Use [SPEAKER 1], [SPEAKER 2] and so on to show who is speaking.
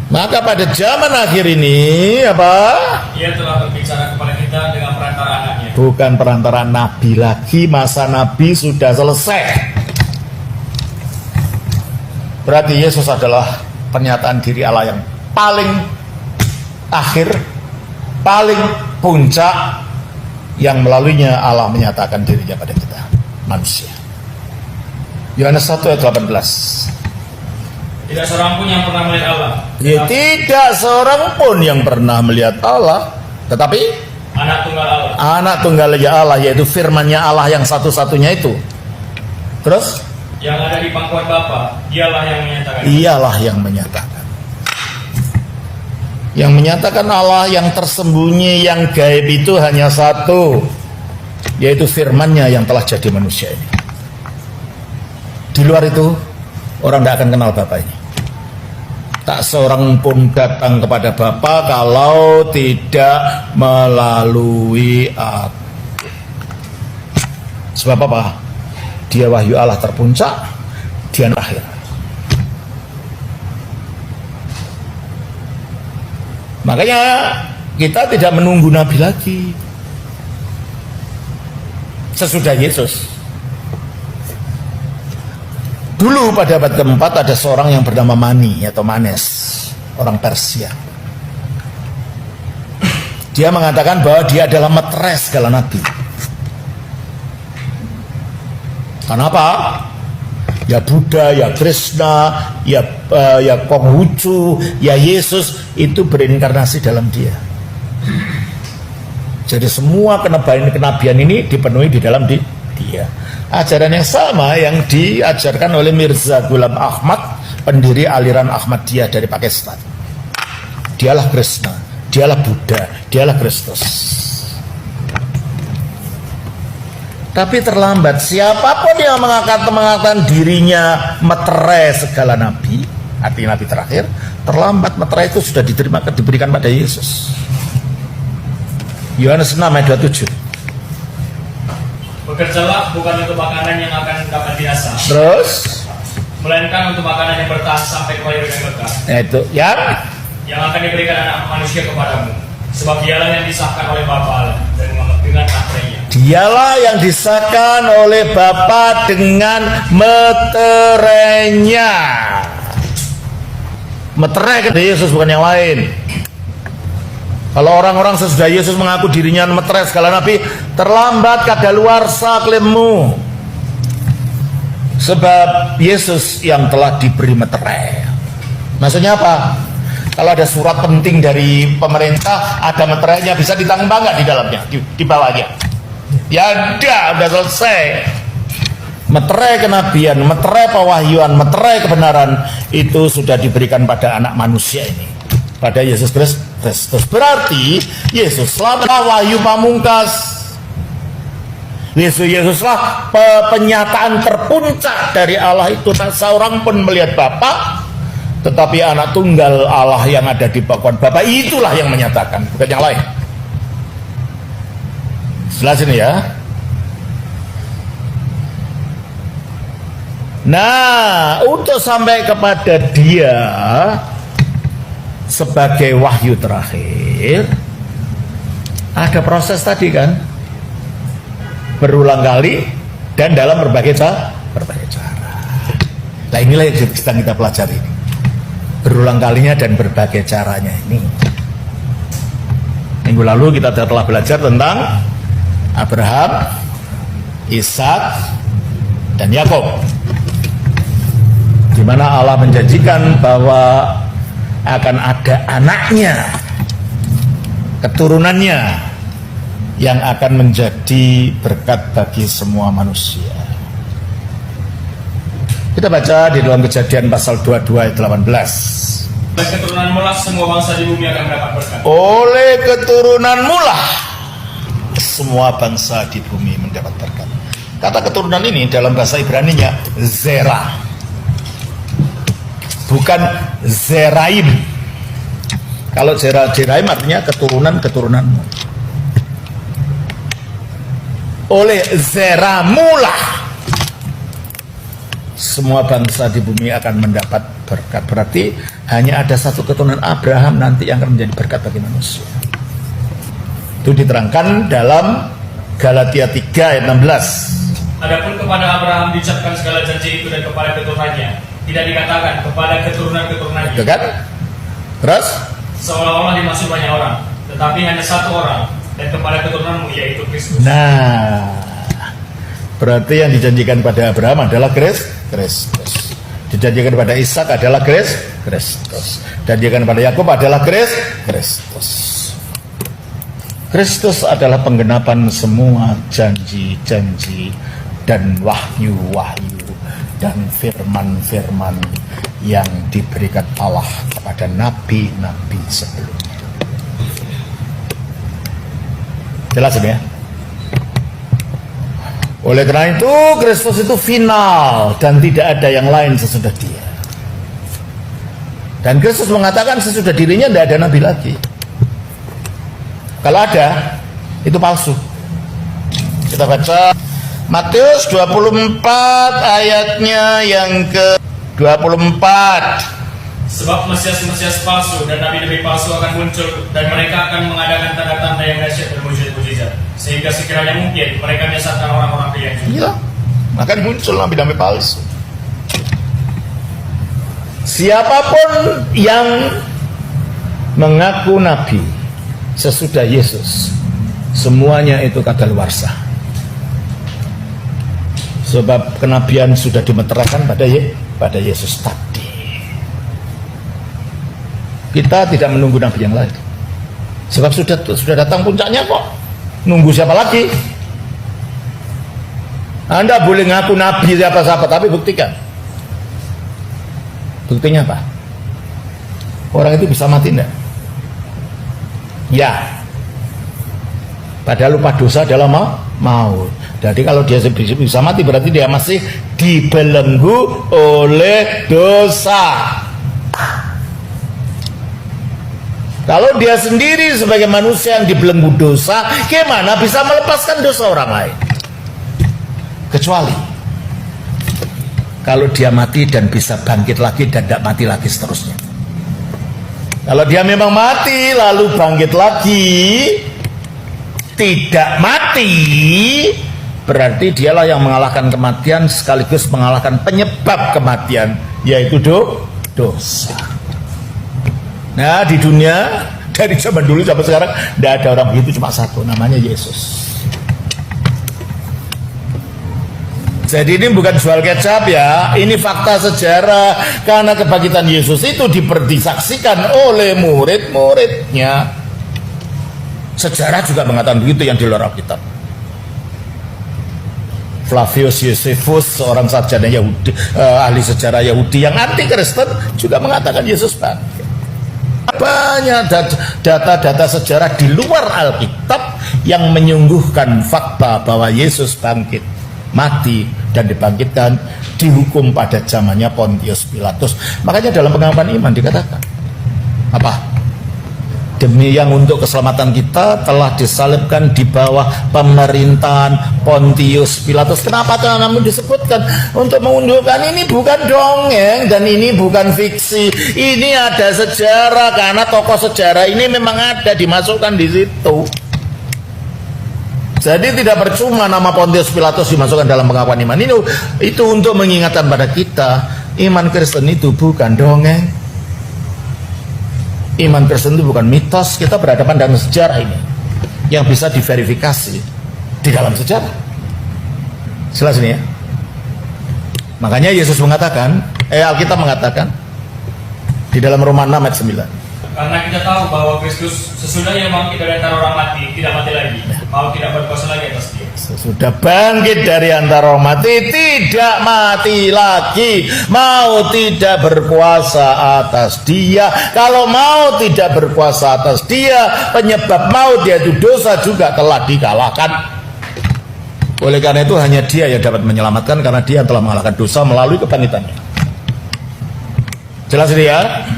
[SPEAKER 1] Maka pada zaman akhir ini apa?
[SPEAKER 2] Ia telah berbicara kepada kita dengan perantara anaknya.
[SPEAKER 1] Bukan perantara nabi lagi, masa nabi sudah selesai. Berarti Yesus adalah pernyataan diri Allah yang paling akhir, paling puncak, yang melaluinya Allah menyatakan dirinya pada kita, manusia. Yohanes 1 ayat 18.
[SPEAKER 2] Tidak seorang pun yang pernah melihat Allah.
[SPEAKER 1] Ya, tidak seorang pun yang pernah melihat Allah, tetapi
[SPEAKER 2] Anak tunggal Allah.
[SPEAKER 1] anak tunggalnya Allah, yaitu firman-Nya Allah yang satu-satunya itu. Terus
[SPEAKER 2] Yang ada di pangkuan Bapa, dialah yang menyatakan.
[SPEAKER 1] ialah yang menyatakan. Yang menyatakan Allah yang tersembunyi, yang gaib itu hanya satu, yaitu firman-Nya yang telah jadi manusia ini. Di luar itu orang tidak akan kenal Bapa ini. Tak seorang pun datang kepada Bapa kalau tidak melalui aku. Sebab apa? Dia wahyu Allah terpuncak, dia akhir. Makanya kita tidak menunggu Nabi lagi. Sesudah Yesus. Dulu pada abad keempat ada seorang yang bernama Mani atau Manes, orang Persia. Dia mengatakan bahwa dia adalah meterai segala nabi. Kenapa? Ya Buddha, ya Krishna, ya Konghucu, ya Yesus itu berinkarnasi dalam dia. Jadi semua kenabian ini dipenuhi di dalam dia. Ajaran yang sama yang diajarkan oleh Mirza Ghulam Ahmad, pendiri aliran Ahmadiyah dari Pakistan. Dialah Krishna, dialah Buddha, dialah Kristus. Tapi terlambat. Siapapun yang mengatakan dirinya meterai segala nabi, artinya nabi terakhir, terlambat. Meterai itu sudah diberikan pada Yesus. Yohanes 6 ayat 27.
[SPEAKER 2] Bekerjalah bukan untuk makanan yang akan dapat binasa,
[SPEAKER 1] Terus,
[SPEAKER 2] melainkan untuk makanan yang bertahan sampai kepada yang kekal,
[SPEAKER 1] itu
[SPEAKER 2] yang akan diberikan anak manusia kepadamu. Sebab dialah yang disahkan oleh Bapa Allah dan dengan meterainya.
[SPEAKER 1] dialah yang disahkan oleh Bapa dengan meterainya. Meterai kan Yesus, bukan yang lain. Kalau orang-orang sesudah Yesus mengaku dirinya meterai segala nabi, terlambat kadaluarsa klaimmu. Sebab Yesus yang telah diberi meterai. Maksudnya apa? Kalau ada surat penting dari pemerintah, ada meterainya, bisa ditanggung nggak di dalamnya, di bawahnya? Ya udah selesai. Meterai kenabian, meterai pewahyuan, meterai kebenaran itu sudah diberikan pada anak manusia ini, pada Yesus Kristus. Berarti Yesuslah wahyu pamungkas. Yesuslah penyataan terpuncak dari Allah itu. Tak seorang pun melihat Bapa, tetapi anak tunggal Allah yang ada di pangkuan Bapa itulah yang menyatakan, bukan yang lain. Jelas ini ya. Nah, untuk sampai kepada dia sebagai wahyu terakhir, ada proses tadi kan, berulang kali dan dalam berbagai cara. Nah, inilah yang sedang kita pelajari ini, berulang kalinya dan berbagai caranya ini. Minggu lalu kita telah belajar tentang Abraham, Ishak, dan Yakub, di mana Allah menjanjikan bahwa akan ada anaknya, keturunannya, yang akan menjadi berkat bagi semua manusia. Kita baca di dalam Kejadian pasal 22 ayat 18.
[SPEAKER 2] Oleh keturunanmu lah semua bangsa di bumi akan mendapat berkat.
[SPEAKER 1] Oleh keturunanmu lah semua bangsa di bumi mendapat berkat. Kata keturunan ini dalam bahasa Ibrani-nya Zerah, bukan Zeraim. Kalau Zeraim artinya keturunan-keturunanmu. Oleh Zeramulah semua bangsa di bumi akan mendapat berkat. Berarti hanya ada satu keturunan Abraham nanti yang akan menjadi berkat bagi manusia. Itu diterangkan dalam Galatia 3 ayat 16.
[SPEAKER 2] Adapun kepada Abraham diucapkan segala janji itu dan kepada keturunannya, tidak dikatakan kepada keturunan-keturunannya.
[SPEAKER 1] Itu kan? Terus?
[SPEAKER 2] Seolah-olah dimaksud banyak orang, tetapi hanya satu orang, dan kepada keturunanmu yaitu Kristus.
[SPEAKER 1] Nah, berarti yang dijanjikan pada Abraham adalah Kristus. Dijanjikan pada Ishak adalah Kristus. Dijanjikan pada Yakub adalah Kristus. Kristus adalah penggenapan semua janji-janji dan wahyu-wahyu dan firman-firman yang diberikan Allah kepada nabi-nabi sebelumnya. Jelas ini ya? Oleh karena itu Kristus itu final dan tidak ada yang lain sesudah dia. Dan Kristus mengatakan sesudah dirinya tidak ada nabi lagi. Kalau ada, itu palsu. Kita baca Matius 24 ayatnya yang ke-24.
[SPEAKER 2] Sebab Mesias-Mesias palsu dan nabi-nabi palsu akan muncul, dan mereka akan mengadakan tanda-tanda yang dahsyat dan mujizat-mujizat, sehingga sekiranya mungkin mereka menyesatkan orang-orang pilihan.
[SPEAKER 1] Iya, akan muncul nabi-nabi palsu. Siapapun yang mengaku nabi sesudah Yesus, semuanya itu kadaluarsa. Sebab kenabian sudah dimeteraikan pada Yesus tadi. Kita tidak menunggu nabi yang lain. Sebab sudah datang puncaknya kok. Nunggu siapa lagi? Anda boleh ngaku nabi siapa-siapa, tapi buktikan. Buktinya apa? Orang itu bisa mati enggak? Ya. Padahal lupa dosa adalah maut. Jadi kalau dia bisa mati berarti dia masih dibelenggu oleh dosa. Kalau dia sendiri sebagai manusia yang dibelenggu dosa, gimana bisa melepaskan dosa orang lain? Kecuali kalau dia mati dan bisa bangkit lagi dan tidak mati lagi seterusnya. Kalau dia memang mati lalu bangkit lagi, tidak mati, berarti dialah yang mengalahkan kematian sekaligus mengalahkan penyebab kematian, yaitu dosa. Nah, di dunia dari zaman dulu sampai sekarang tidak ada orang begitu, cuma satu, namanya Yesus. Jadi ini bukan jual kecap ya, ini fakta sejarah, karena kebangkitan Yesus itu disaksikan oleh murid-muridnya. Sejarah juga mengatakan begitu yang di luar Alkitab. Flavius Josephus, seorang sarjana Yahudi, ahli sejarah Yahudi yang anti Kristen, juga mengatakan Yesus bangkit. Banyak data-data sejarah di luar Alkitab yang menyungguhkan fakta bahwa Yesus bangkit, mati dan dibangkitkan, dihukum pada zamannya Pontius Pilatus. Makanya dalam pengakuan iman dikatakan apa? Demi yang untuk keselamatan kita telah disalibkan di bawah pemerintahan Pontius Pilatus. Kenapa namun disebutkan? Untuk menunjukkan ini bukan dongeng dan ini bukan fiksi. Ini ada sejarah, karena tokoh sejarah ini memang ada, dimasukkan di situ. Jadi tidak percuma nama Pontius Pilatus dimasukkan dalam pengakuan iman. Itu untuk mengingatkan pada kita, iman Kristen itu bukan dongeng. Iman Kristen itu bukan mitos. Kita berhadapan dengan sejarah ini yang bisa diverifikasi di dalam sejarah. Jelas ini ya. Makanya Yesus mengatakan, Alkitab mengatakan di dalam Roma 6 ayat 9.
[SPEAKER 2] Karena kita tahu bahwa Kristus sesudah ia bangkit dari antara orang mati, tidak mati lagi, mau tidak berkuasa lagi atas dia.
[SPEAKER 1] Sesudah bangkit dari antara orang mati, tidak mati lagi, mau tidak berkuasa atas dia. Kalau mau tidak berkuasa atas dia, penyebab maut yaitu dosa juga telah dikalahkan. Oleh karena itu hanya dia yang dapat menyelamatkan, karena dia telah mengalahkan dosa melalui kebangkitannya. Jelas ini ya?